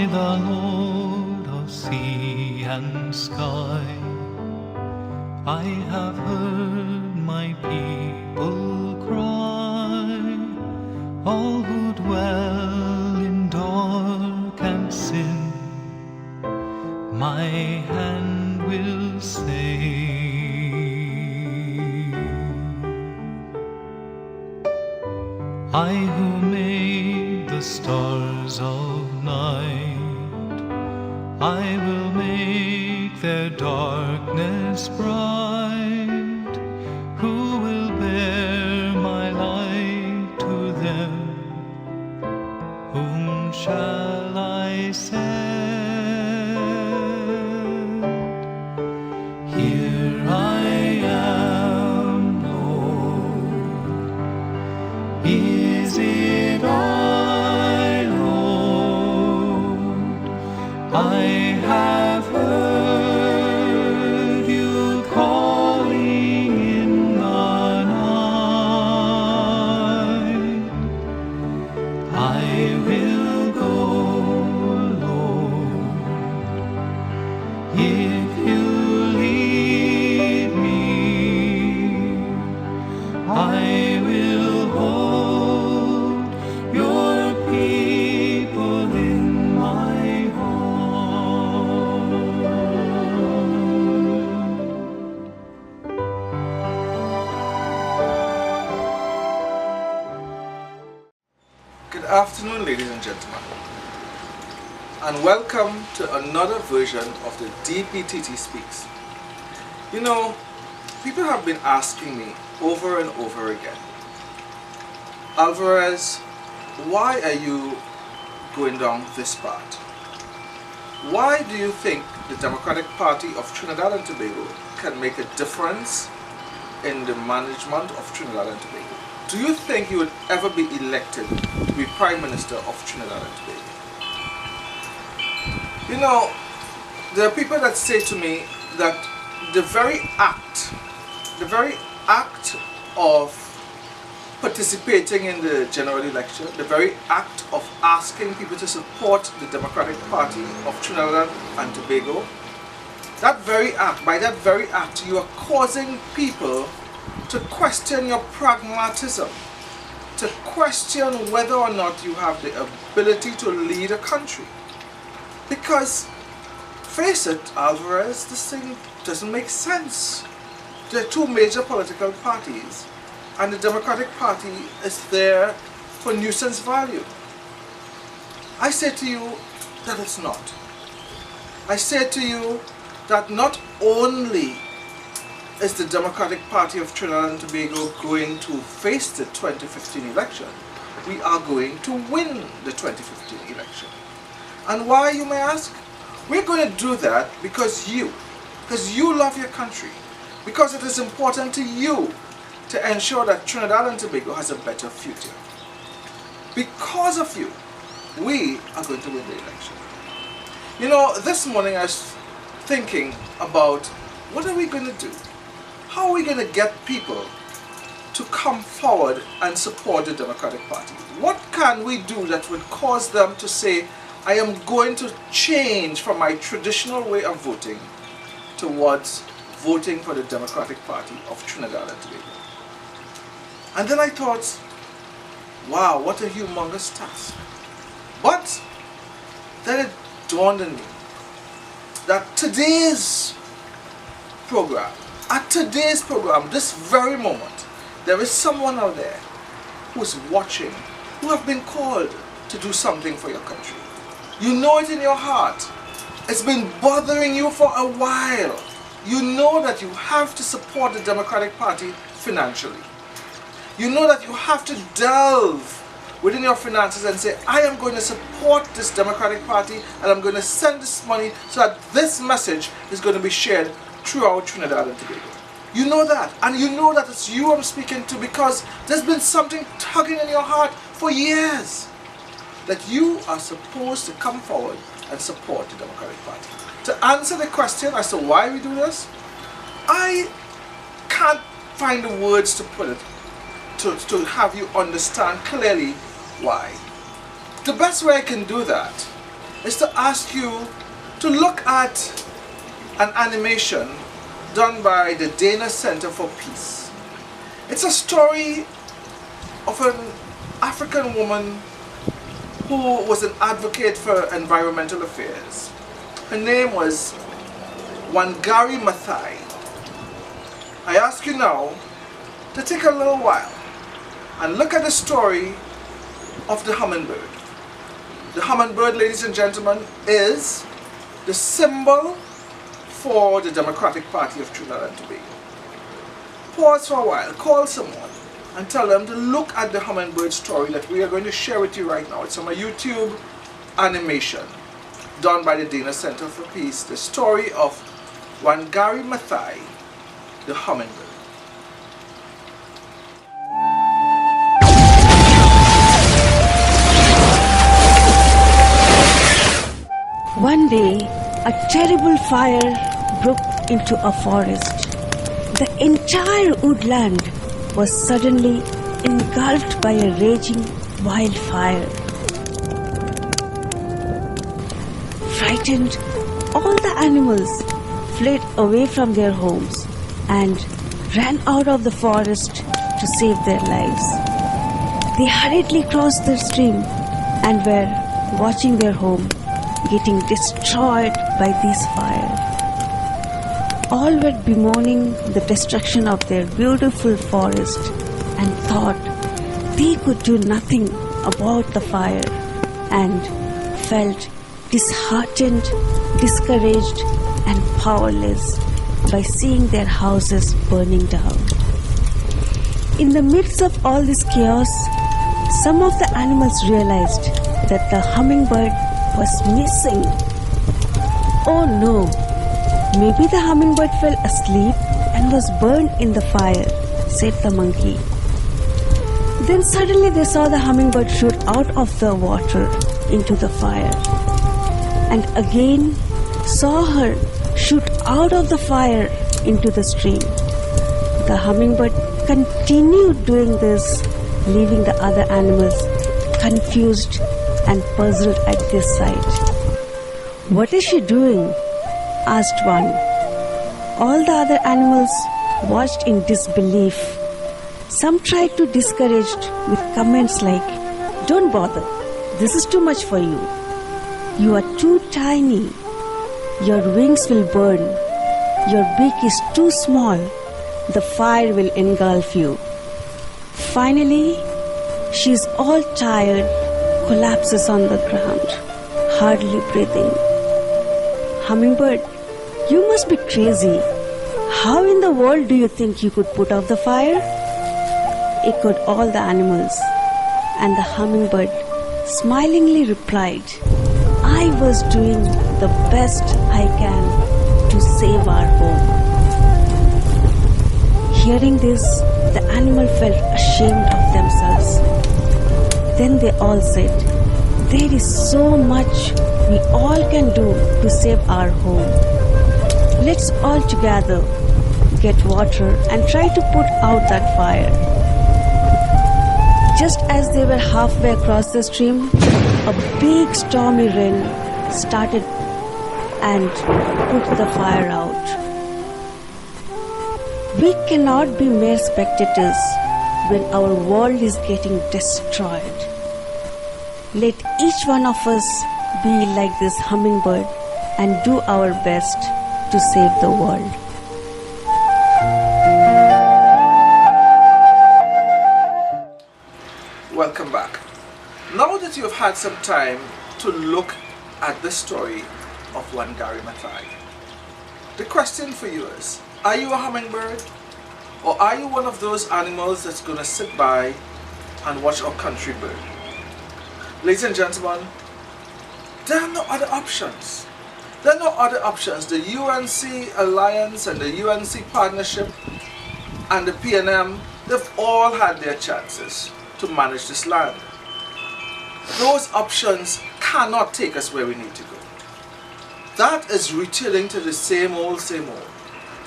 the Lord of sea and sky. I have heard my people cry, all who dwell in dark and sin, my hand will save. I who made the stars of night, I will make their darkness bright. Who will bear my light to them? Whom shall I send? Here I am, Lord. Is it I, Lord? I have heard you calling in the night. I will go, Lord, if you lead me. I will hold your people in my heart. Good afternoon, ladies and gentlemen, and welcome to another version of the DPTT Speaks. You know, people have been asking me over and over again, Alvarez, why are you going down this path? Why do you think the Democratic Party of Trinidad and Tobago can make a difference in the management of Trinidad and Tobago? Do you think you would ever be elected to be Prime Minister of Trinidad and Tobago? You know, there are people that say to me that the very act of participating in the general election, the very act of asking people to support the Democratic Party of Trinidad and Tobago, by that very act, you are causing people to question your pragmatism, to question whether or not you have the ability to lead a country. Because, face it, Alvarez, this thing doesn't make sense. There are two major political parties, and the Democratic Party is there for nuisance value. I say to you that it's not. I say to you that not only is the Democratic Party of Trinidad and Tobago going to face the 2015 election, we are going to win the 2015 election. And why, you may ask? We're going to do that because you love your country, because it is important to you to ensure that Trinidad and Tobago has a better future. Because of you, we are going to win the election. You know, this morning I was thinking about what are we going to do? How are we going to get people to come forward and support the Democratic Party? What can we do that would cause them to say, I am going to change from my traditional way of voting towards voting for the Democratic Party of Trinidad and Tobago? And then I thought, wow, what a humongous task. But then it dawned on me that at today's program, this very moment, there is someone out there who is watching, who have been called to do something for your country. You know it in your heart. It's been bothering you for a while. You know that you have to support the Democratic Party financially. You know that you have to delve within your finances and say, I am going to support this Democratic Party and I'm going to send this money so that this message is going to be shared throughout Trinidad and Tobago. You know that, and you know that it's you I'm speaking to because there's been something tugging in your heart for years that you are supposed to come forward and support the Democratic Party. To answer the question as to why we do this, I can't find the words to put it, to have you understand clearly why. The best way I can do that is to ask you to look at an animation done by the Dana Center for Peace. It's a story of an African woman who was an advocate for environmental affairs. Her name was Wangari Maathai. I ask you now to take a little while and look at the story of the hummingbird. The hummingbird, ladies and gentlemen, is the symbol for the Democratic Party of Trinidad and Tobago. Pause for a while, call someone and tell them to look at the hummingbird story that we are going to share with you right now. It's from a YouTube animation done by the Dana Center for Peace, the story of Wangari Maathai, the hummingbird. One day, a terrible fire broke into a forest. The entire woodland was suddenly engulfed by a raging wildfire. Frightened, all the animals fled away from their homes and ran out of the forest to save their lives. They hurriedly crossed the stream and were watching their home getting destroyed by this fire. All were bemoaning the destruction of their beautiful forest and thought they could do nothing about the fire and felt disheartened, discouraged and powerless by seeing their houses burning down. In the midst of all this chaos, some of the animals realized that the hummingbird was missing. Oh no! Maybe the hummingbird fell asleep and was burned in the fire, said the monkey. Then suddenly they saw the hummingbird shoot out of the water into the fire, and again saw her shoot out of the fire into the stream. The hummingbird continued doing this, leaving the other animals confused and puzzled at this sight. "What is she doing?" asked one. All the other animals watched in disbelief. Some tried to discourage with comments like, "Don't bother, this is too much for you. You are too tiny. Your wings will burn. Your beak is too small. The fire will engulf you." Finally, she is all tired, collapses on the ground, hardly breathing. "Hummingbird, you must be crazy. How in the world do you think you could put out the fire?" echoed all the animals, and the hummingbird smilingly replied, "I was doing the best I can to save our home." Hearing this, the animal felt ashamed of themselves. Then they all said, "There is so much we all can do to save our home. Let's all together get water and try to put out that fire." Just as they were halfway across the stream, a big stormy rain started and put the fire out. We cannot be mere spectators when our world is getting destroyed. Let each one of us be like this hummingbird and do our best to save the world. Welcome back. Now that you have had some time to look at the story of Wangari Maathai, the question for you is, are you a hummingbird? Or are you one of those animals that's going to sit by and watch our country burn? Ladies and gentlemen, there are no other options. There are no other options. The UNC Alliance and the UNC Partnership and the PNM, they've all had their chances to manage this land. Those options cannot take us where we need to go. That is returning to the same old, same old.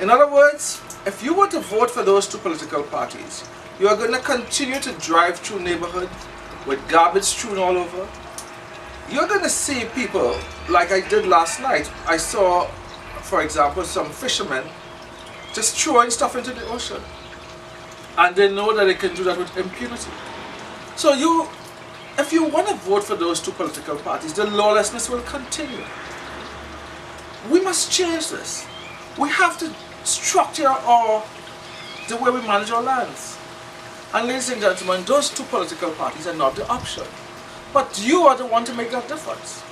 In other words, if you were to vote for those two political parties, you are going to continue to drive through neighborhoods with garbage strewn all over. you're going to see people like I did last night. I saw, for example, some fishermen just throwing stuff into the ocean. And they know that they can do that with impunity. So if you want to vote for those two political parties, the lawlessness will continue. We must change this. We have to structure the way we manage our lands. And ladies and gentlemen, those two political parties are not the option. But you are the one to make that difference.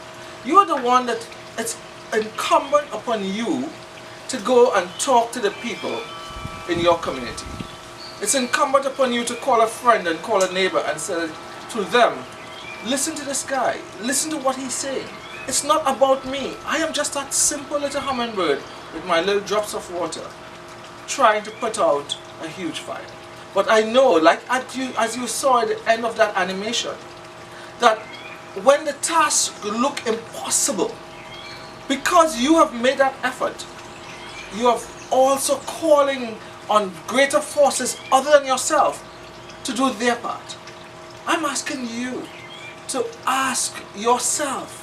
You are the one that it's incumbent upon you to go and talk to the people in your community. It's incumbent upon you to call a friend and call a neighbor and say to them, listen to this guy, listen to what he's saying. It's not about me. I am just that simple little hummingbird with my little drops of water trying to put out a huge fire. But I know, like as you saw at the end of that animation, that when the tasks look impossible, because you have made that effort, you have also calling on greater forces other than yourself to do their part. I'm asking you to ask yourself,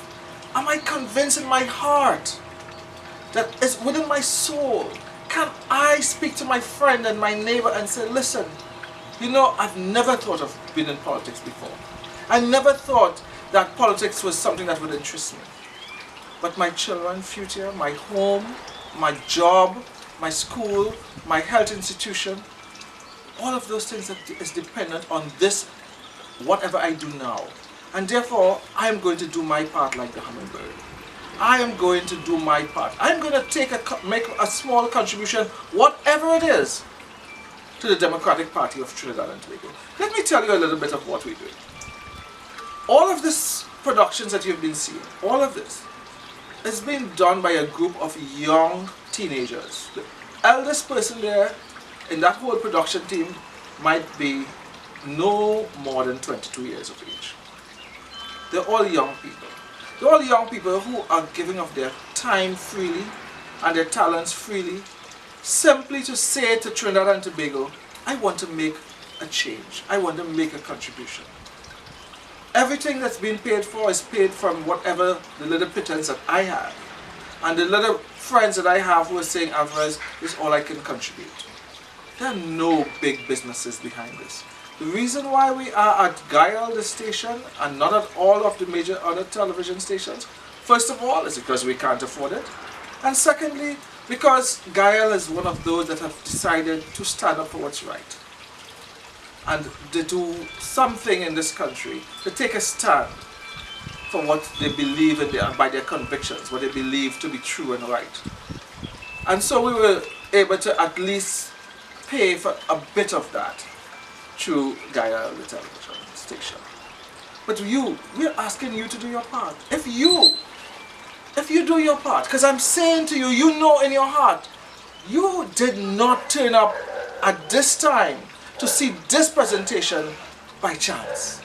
am I convinced in my heart that is within my soul? Can I speak to my friend and my neighbor and say, listen, you know, I've never thought of being in politics before. I never thought that politics was something that would interest me. But my children's future, my home, my job, my school, my health institution, all of those things is dependent on this, whatever I do now. And therefore, I am going to do my part like the hummingbird. I am going to do my part. I'm going to make a small contribution, whatever it is, to the Democratic Party of Trinidad and Tobago. Let me tell you a little bit of what we do. All of these productions that you've been seeing, all of this, is being done by a group of young teenagers. The eldest person there in that whole production team might be no more than 22 years of age. They're all young people. They're all young people who are giving of their time freely and their talents freely, simply to say to Trinidad and Tobago, I want to make a change. I want to make a contribution. Everything that's being paid for is paid from whatever the little pittance that I have. And the little friends that I have who are saying, Alvarez, is all I can contribute. There are no big businesses behind this. The reason why we are at Gayelle, the station, and not at all of the major other television stations, first of all, is because we can't afford it. And secondly, because Gayelle is one of those that have decided to stand up for what's right. And to do something in this country, to take a stand for what they believe in by their convictions, what they believe to be true and right. And so we were able to at least pay for a bit of that through Gayelle, the television station. But we're asking you to do your part. If you do your part, because I'm saying to you, you know in your heart, you did not turn up at this time to see this presentation by chance.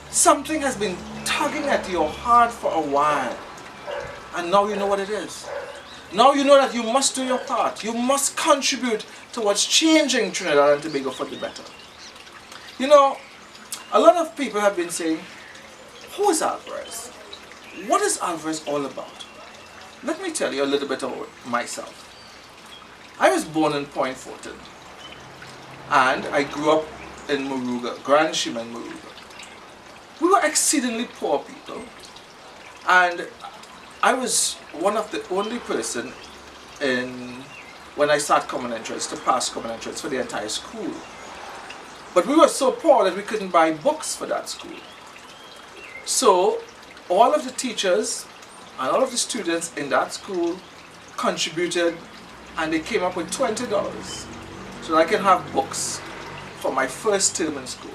Something has been tugging at your heart for a while, and now you know what it is. Now you know that you must do your part. You must contribute towards changing Trinidad and Tobago for the better. You know, a lot of people have been saying, who is Alvarez? What is Alvarez all about? Let me tell you a little bit about myself. I was born in Point Fortin, and I grew up in Moruga, Grand Shiman, Moruga. We were exceedingly poor people, and I was one of the only person when I started common entrance to pass common entrance for the entire school. But we were so poor that we couldn't buy books for that school. So all of the teachers and all of the students in that school contributed, and they came up with $20 so that I can have books for my first term in school.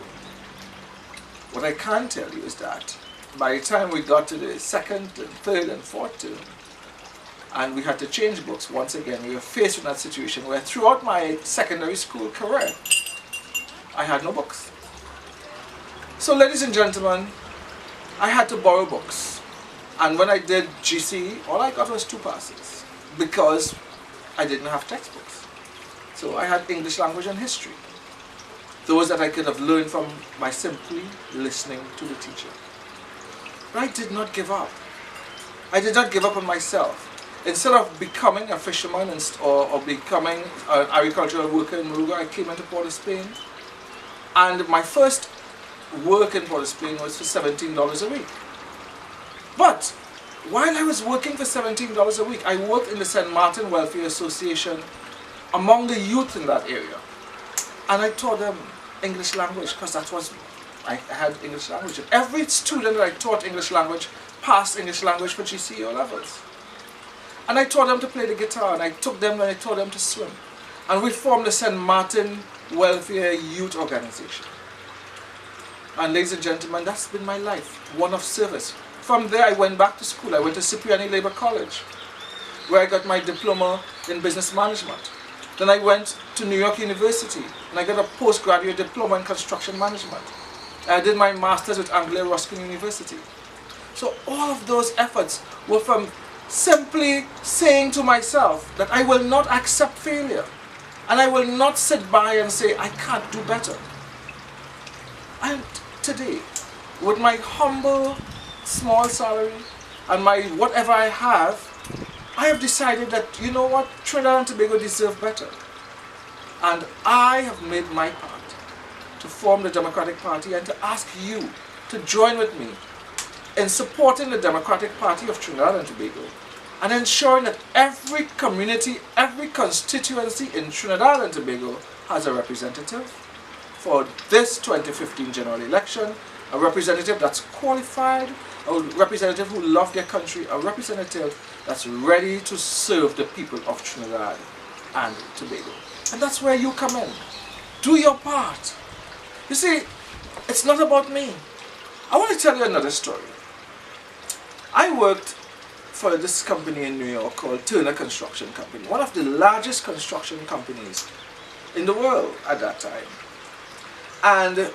What I can tell you is that by the time we got to the second and third and fourth term, and we had to change books once again, we were faced with that situation where throughout my secondary school career, I had no books. So ladies and gentlemen, I had to borrow books. And when I did GCE, all I got was 2 passes because I didn't have textbooks. So I had English language and history, those that I could have learned from by simply listening to the teacher. But I did not give up. I did not give up on myself. Instead of becoming a fisherman or becoming an agricultural worker in Moruga, I came into Port of Spain. And my first work in Port of Spain was for $17 a week. But while I was working for $17 a week, I worked in the St. Martin Welfare Association among the youth in that area. And I taught them English language because that was, I had English language. And every student that I taught English language passed English language for GCE levels. And I taught them to play the guitar, and I took them and I taught them to swim. And we formed the St. Martin Welfare Youth Organization. And ladies and gentlemen, that's been my life, one of service. From there I went back to school. I went to Cipriani Labour College, where I got my diploma in business management. Then I went to New York University, and I got a postgraduate diploma in construction management. I did my master's with Anglia Ruskin University. So all of those efforts were from simply saying to myself that I will not accept failure, and I will not sit by and say I can't do better. And today, with my humble small salary and my whatever I have decided that, you know what, Trinidad and Tobago deserve better. And I have made my part to form the Democratic Party and to ask you to join with me in supporting the Democratic Party of Trinidad and Tobago and ensuring that every community, every constituency in Trinidad and Tobago has a representative for this 2015 general election, a representative that's qualified, a representative who loves their country, a representative that's ready to serve the people of Trinidad and Tobago. And that's where you come in. Do your part. You see, it's not about me. I want to tell you another story. I worked for this company in New York called Turner Construction Company, one of the largest construction companies in the world at that time. And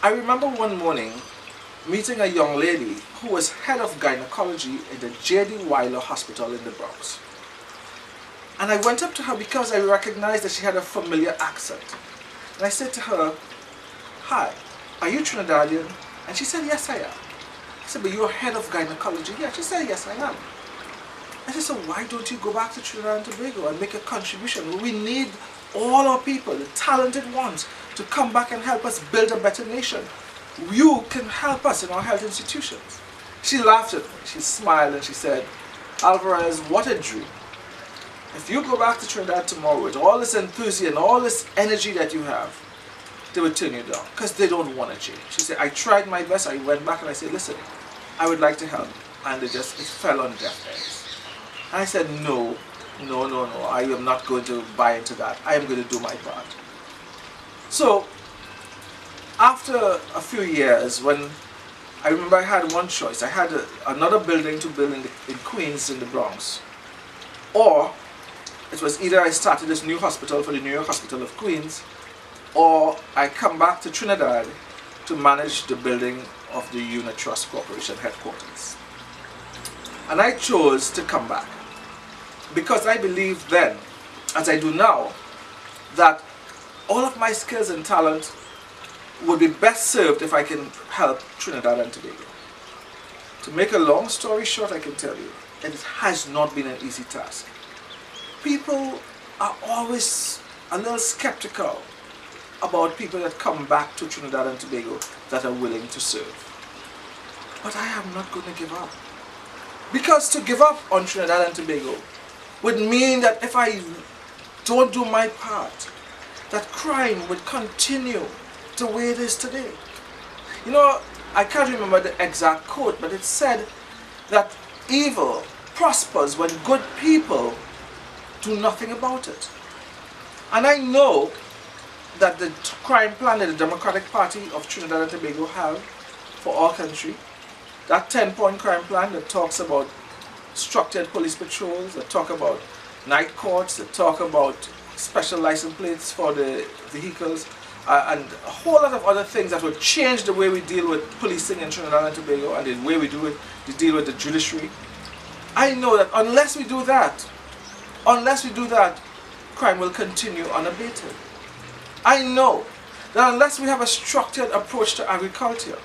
I remember one morning meeting a young lady who was head of gynecology in the J.D. Weiler Hospital in the Bronx. And I went up to her because I recognized that she had a familiar accent. And I said to her, "Hi, are you Trinidadian?" And she said, "Yes, I am." I said, "But you're head of gynecology?" "Yeah." She said, "Yes, I am." I said, "So why don't you go back to Trinidad and Tobago and make a contribution? We need all our people, the talented ones, to come back and help us build a better nation. You can help us in our health institutions." She laughed at me, she smiled, and she said, "Alvarez, what a dream. If you go back to Trinidad tomorrow with all this enthusiasm, all this energy that you have, they would turn you down because they don't want to change." She said, "I tried my best. I went back and I said, listen, I would like to help." And it fell on deaf ears. And I said, no, I am not going to buy into that. I am going to do my part. So after a few years, when I remember I had one choice. I had another building to build in Queens in the Bronx. Or it was either I started this new hospital for the New York Hospital of Queens, or I come back to Trinidad to manage the building of the Unit Trust Corporation headquarters. And I chose to come back because I believed then, as I do now, that all of my skills and talent would be best served if I can help Trinidad and Tobago. To make a long story short, I can tell you, it has not been an easy task. People are always a little skeptical about people that come back to Trinidad and Tobago that are willing to serve. But I am not going to give up. Because to give up on Trinidad and Tobago would mean that if I don't do my part, that crime would continue the way it is today. You know, I can't remember the exact quote, but it said that evil prospers when good people do nothing about it. And I know that the crime plan that the Democratic Party of Trinidad and Tobago have for our country, that 10-point crime plan that talks about structured police patrols, that talk about night courts, that talk about special license plates for the vehicles, and a whole lot of other things that will change the way we deal with policing in Trinidad and Tobago and the way we deal with the judiciary. I know that unless we do that, crime will continue unabated. I know that unless we have a structured approach to agriculture,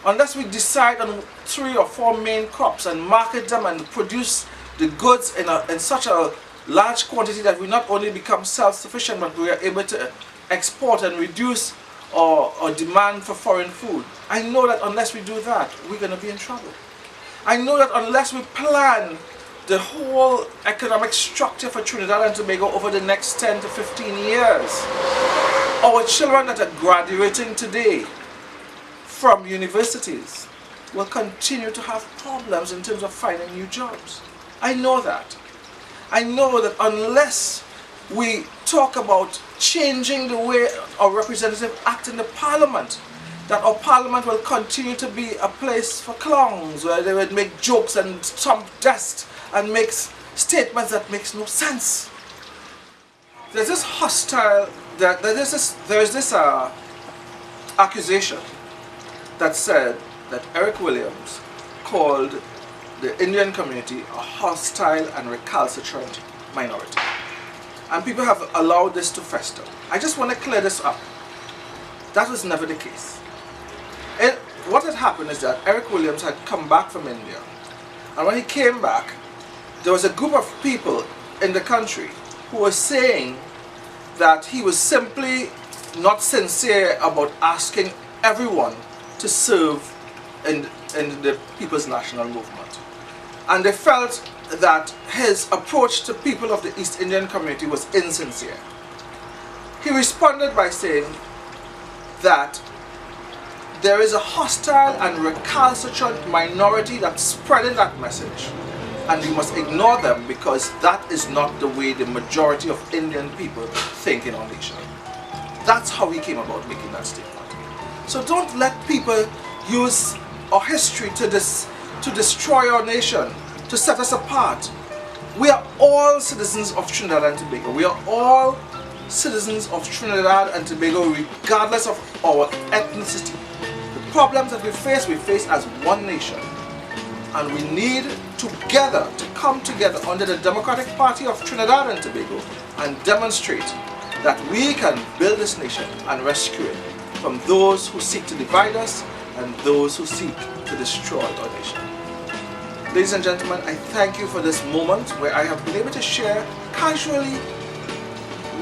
unless we decide on 3 or 4 main crops and market them and produce the goods in such a large quantity that we not only become self-sufficient, but we are able to export and reduce our demand for foreign food. I know that unless we do that, we're going to be in trouble. I know that unless we plan the whole economic structure for Trinidad and Tobago over the next 10 to 15 years, our children that are graduating today from universities will continue to have problems in terms of finding new jobs. I know that. I know that unless we talk about changing the way our representatives act in the parliament, that our parliament will continue to be a place for clowns where they would make jokes and thump desks and make statements that makes no sense. There's this hostile, there is this accusation that said that Eric Williams called the Indian community a hostile and recalcitrant minority. And people have allowed this to fester. I just want to clear this up. That was never the case. What had happened is that Eric Williams had come back from India. And when he came back, there was a group of people in the country who were saying that he was simply not sincere about asking everyone to serve in the People's National Movement. And they felt that his approach to people of the East Indian community was insincere. He responded by saying that there is a hostile and recalcitrant minority that's spreading that message, and we must ignore them because that is not the way the majority of Indian people think in our nation. That's how he came about making that statement. So don't let people use our history to destroy our nation, to set us apart. We are all citizens of Trinidad and Tobago. We are all citizens of Trinidad and Tobago regardless of our ethnicity. The problems that we face as one nation. And we need together to come together under the Democratic Party of Trinidad and Tobago and demonstrate that we can build this nation and rescue it from those who seek to divide us and those who seek to destroy our nation. Ladies and gentlemen, I thank you for this moment where I have been able to share casually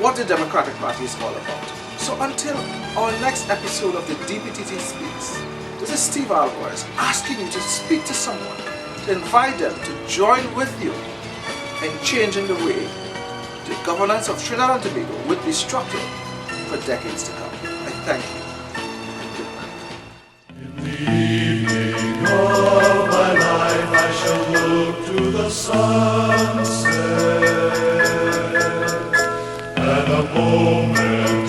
what the Democratic Party is all about. So until our next episode of the DPTT Speaks, this is Steve Alvarez asking you to speak to someone, to invite them to join with you in changing the way the governance of Trinidad and Tobago would be structured for decades to come. I thank you. In the evening of my life I shall look to the sunset, and a moment